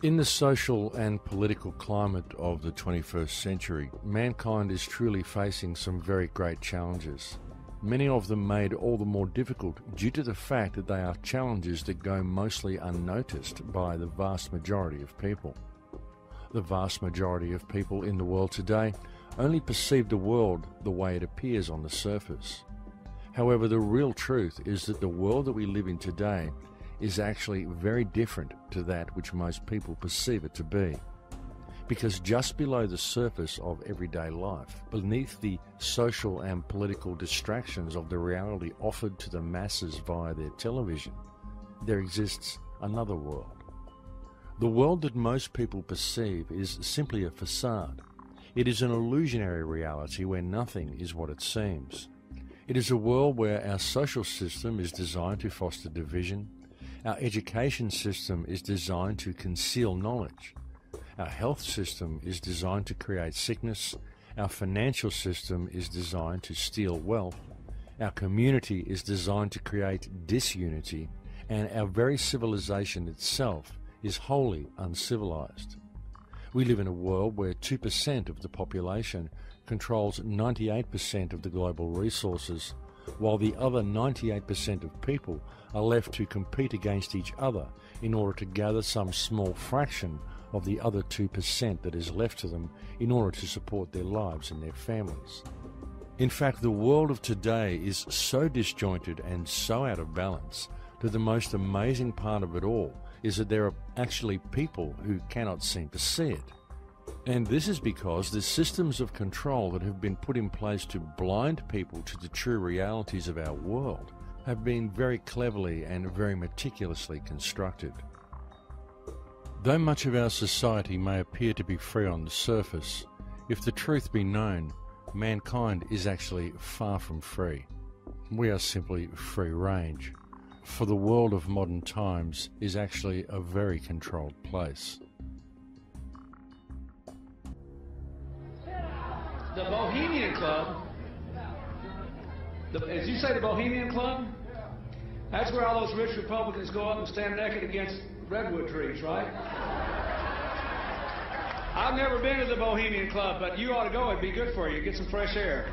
In the social and political climate of the 21st century, mankind is truly facing some very great challenges. Many of them made all the more difficult due to the fact that they are challenges that go mostly unnoticed by the vast majority of people. The vast majority of people in the world today only perceive the world the way it appears on the surface. However, the real truth is that the world that we live in today is actually very different to that which most people perceive it to be. Because just below the surface of everyday life, beneath the social and political distractions of the reality offered to the masses via their television, there exists another world. The world that most people perceive is simply a facade. It is an illusionary reality where nothing is what it seems. It is a world where our social system is designed to foster division. Our education system is designed to conceal knowledge. Our health system is designed to create sickness. Our financial system is designed to steal wealth. Our community is designed to create disunity. And our very civilization itself is wholly uncivilized. We live in a world where 2% of the population controls 98% of the global resources, while the other 98% of people are left to compete against each other in order to gather some small fraction of the other 2% that is left to them in order to support their lives and their families. In fact, the world of today is so disjointed and so out of balance that the most amazing part of it all is that there are actually people who cannot seem to see it. And this is because the systems of control that have been put in place to blind people to the true realities of our world have been very cleverly and very meticulously constructed. Though much of our society may appear to be free on the surface, if the truth be known, mankind is actually far from free. We are simply free range, for the world of modern times is actually a very controlled place. The Bohemian Club, as you say, the Bohemian Club, that's where all those rich Republicans go up and stand naked against redwood trees, right? I've never been to the Bohemian Club, but you ought to go. It'd be good for you. Get some fresh air.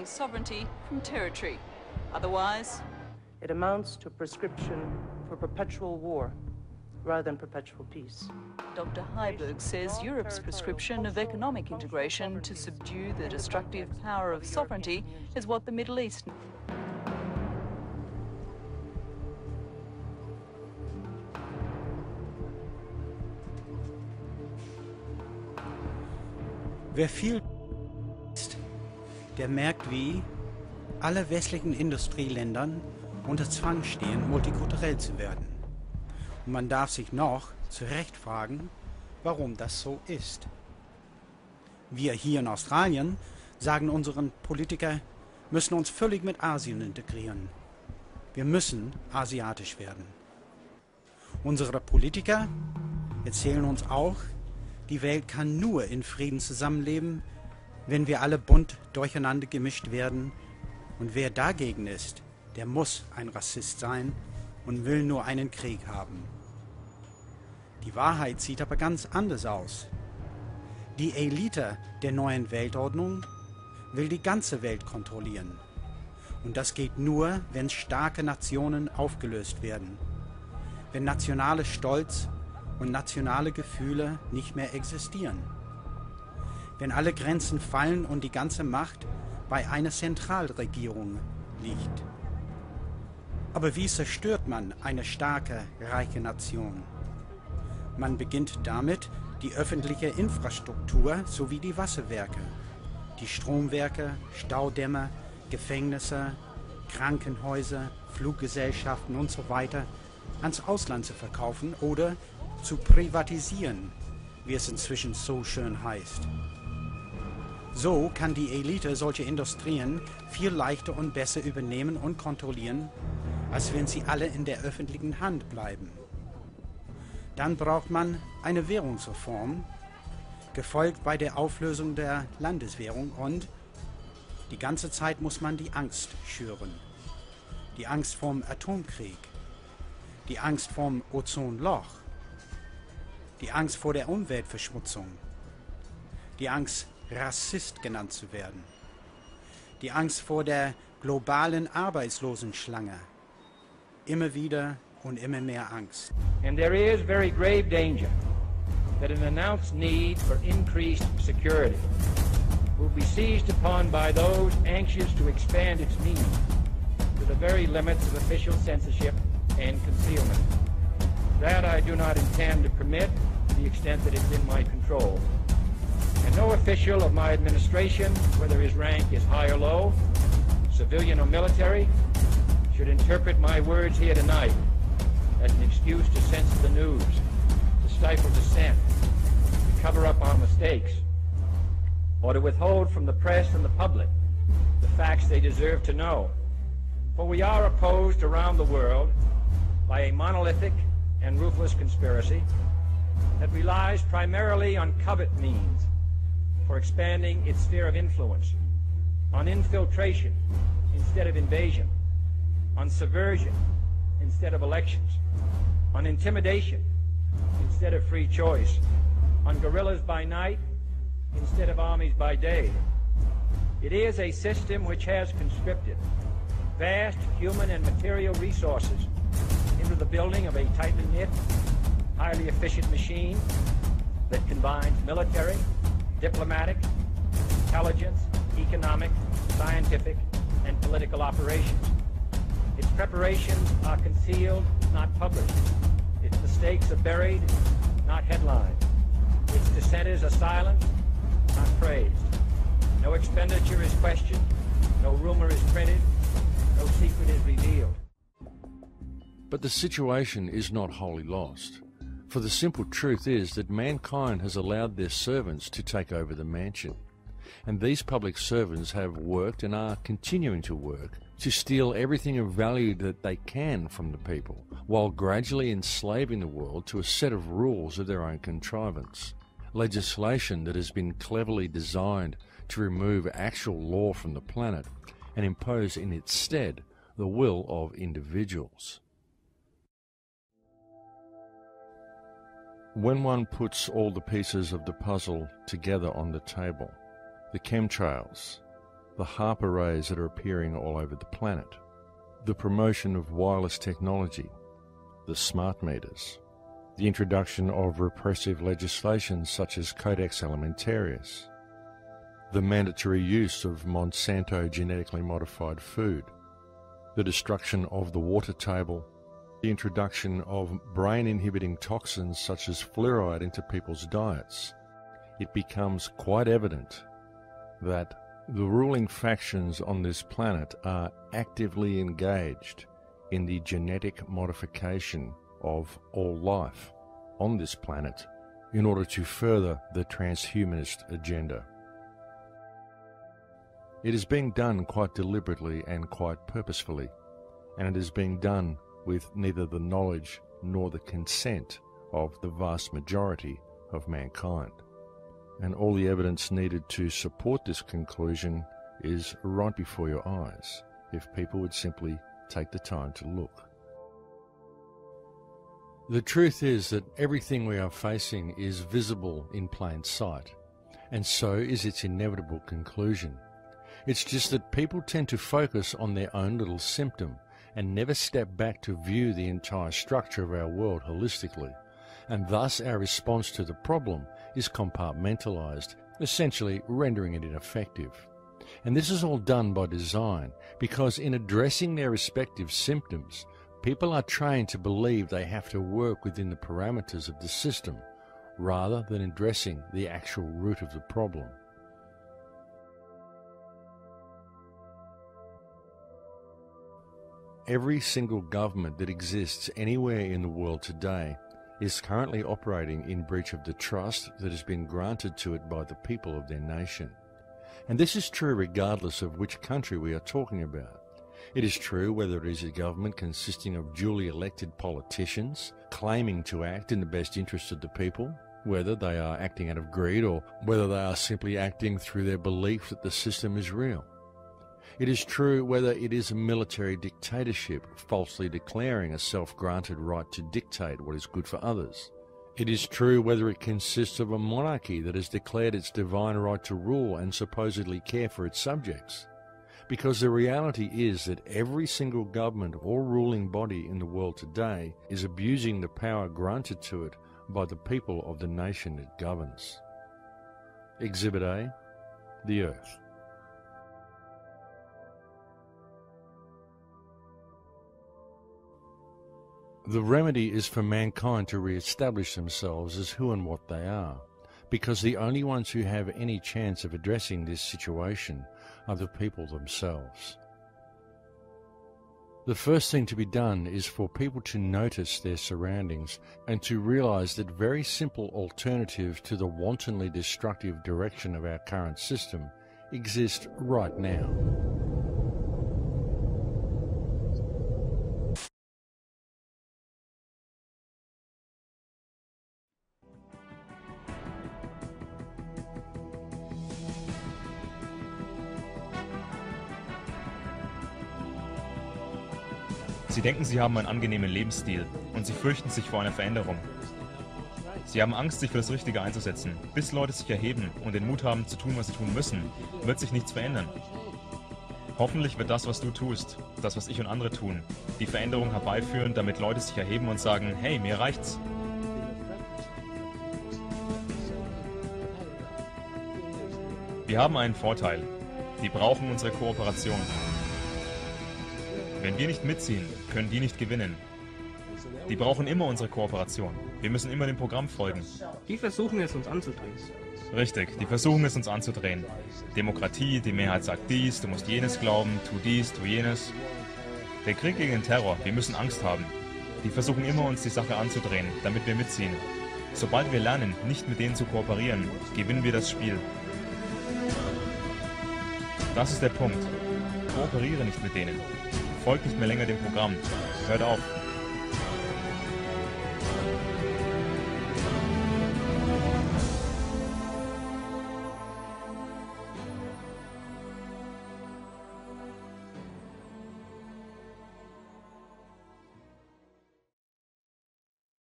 Sovereignty from territory. Otherwise, it amounts to a prescription for perpetual war rather than perpetual peace. Dr. Heiberg says Europe's prescription of economic integration to subdue the destructive power of sovereignty is what the Middle East needs. Wer viel ist, der merkt, wie alle westlichen Industrieländern unter Zwang stehen, multikulturell zu werden. Und man darf sich noch zu Recht fragen, warum das so ist. Wir hier in Australien sagen unseren Politikern, müssen uns völlig mit Asien integrieren. Wir müssen asiatisch werden. Unsere Politiker erzählen uns auch, die Welt kann nur in Frieden zusammenleben, wenn wir alle bunt durcheinander gemischt werden. Und wer dagegen ist, der muss ein Rassist sein und will nur einen Krieg haben. Die Wahrheit sieht aber ganz anders aus. Die Elite der neuen Weltordnung will die ganze Welt kontrollieren. Und das geht nur, wenn starke Nationen aufgelöst werden. Wenn nationale Stolz und nationale Gefühle nicht mehr existieren. Wenn alle Grenzen fallen und die ganze Macht bei einer Zentralregierung liegt. Aber wie zerstört man eine starke, reiche Nation? Man beginnt damit, die öffentliche Infrastruktur sowie die Wasserwerke, die Stromwerke, Staudämme, Gefängnisse, Krankenhäuser, Fluggesellschaften und so weiter ans Ausland zu verkaufen oder zu privatisieren, wie es inzwischen so schön heißt. So kann die Elite solche Industrien viel leichter und besser übernehmen und kontrollieren, als wenn sie alle in der öffentlichen Hand bleiben. Dann braucht man eine Währungsreform, gefolgt bei der Auflösung der Landeswährung, und die ganze Zeit muss man die Angst schüren. Die Angst vom Atomkrieg, die Angst vom Ozonloch, die Angst vor der Umweltverschmutzung, die Angst, Rassist genannt zu werden, die Angst vor der globalen Arbeitslosenschlange, immer wieder und immer mehr Angst. And there is very grave danger that an announced need for increased security will be seized upon by those anxious to expand its meaning to the very limits of official censorship and concealment. That I do not intend to permit to the extent that it's in my control. And no official of my administration, whether his rank is high or low, civilian or military, should interpret my words here tonight as an excuse to censor the news, to stifle dissent, to cover up our mistakes, or to withhold from the press and the public the facts they deserve to know. For we are opposed around the world by a monolithic and ruthless conspiracy that relies primarily on covert means for expanding its sphere of influence, on infiltration instead of invasion, on subversion instead of elections, on intimidation instead of free choice, on guerrillas by night instead of armies by day. It is a system which has conscripted vast human and material resources into the building of a tightly knit, highly efficient machine that combines military, diplomatic, intelligence, economic, scientific, and political operations. Its preparations are concealed, not published. Its mistakes are buried, not headlined. Its dissenters are silenced, not praised. No expenditure is questioned, no rumor is printed, no secret is revealed. But the situation is not wholly lost. For the simple truth is that mankind has allowed their servants to take over the mansion. And these public servants have worked and are continuing to work to steal everything of value that they can from the people, while gradually enslaving the world to a set of rules of their own contrivance. Legislation that has been cleverly designed to remove actual law from the planet and impose in its stead the will of individuals. When one puts all the pieces of the puzzle together on the table, the chemtrails, the HAARP arrays that are appearing all over the planet, the promotion of wireless technology, the smart meters, the introduction of repressive legislation such as Codex Alimentarius, the mandatory use of Monsanto genetically modified food, the destruction of the water table, the introduction of brain-inhibiting toxins such as fluoride into people's diets, it becomes quite evident that The ruling factions on this planet are actively engaged in the genetic modification of all life on this planet in order to further the transhumanist agenda. It is being done quite deliberately and quite purposefully, and it is being done with neither the knowledge nor the consent of the vast majority of mankind. And all the evidence needed to support this conclusion is right before your eyes, if people would simply take the time to look. The truth is that everything we are facing is visible in plain sight, and so is its inevitable conclusion. It's just that people tend to focus on their own little symptom and never step back to view the entire structure of our world holistically, and thus our response to the problem is compartmentalized, essentially rendering it ineffective. And this is all done by design, because in addressing their respective symptoms, people are trained to believe they have to work within the parameters of the system, rather than addressing the actual root of the problem. Every single government that exists anywhere in the world today is currently operating in breach of the trust that has been granted to it by the people of their nation. And this is true regardless of which country we are talking about. It is true whether it is a government consisting of duly elected politicians claiming to act in the best interest of the people, whether they are acting out of greed or whether they are simply acting through their belief that the system is real. It is true whether it is a military dictatorship falsely declaring a self-granted right to dictate what is good for others. It is true whether it consists of a monarchy that has declared its divine right to rule and supposedly care for its subjects. Because the reality is that every single government or ruling body in the world today is abusing the power granted to it by the people of the nation it governs. Exhibit A, the Earth. The remedy is for mankind to re-establish themselves as who and what they are, because the only ones who have any chance of addressing this situation are the people themselves. The first thing to be done is for people to notice their surroundings and to realize that very simple alternatives to the wantonly destructive direction of our current system exist right now. Sie denken, sie haben einen angenehmen Lebensstil und sie fürchten sich vor einer Veränderung. Sie haben Angst, sich für das Richtige einzusetzen. Bis Leute sich erheben und den Mut haben, zu tun, was sie tun müssen, wird sich nichts verändern. Hoffentlich wird das, was du tust, das, was ich und andere tun, die Veränderung herbeiführen, damit Leute sich erheben und sagen, hey, mir reicht's. Wir haben einen Vorteil. Die brauchen unsere Kooperation. Wenn wir nicht mitziehen, können die nicht gewinnen. Die brauchen immer unsere Kooperation. Wir müssen immer dem Programm folgen. Die versuchen es, uns anzudrehen. Richtig, die versuchen es, uns anzudrehen. Demokratie, die Mehrheit sagt dies, du musst jenes glauben, tu dies, tu jenes. Der Krieg gegen den Terror, wir müssen Angst haben. Die versuchen immer, uns die Sache anzudrehen, damit wir mitziehen. Sobald wir lernen, nicht mit denen zu kooperieren, gewinnen wir das Spiel. Das ist der Punkt. Kooperiere nicht mit denen. Folgt nicht mehr länger dem Programm. Hört auf.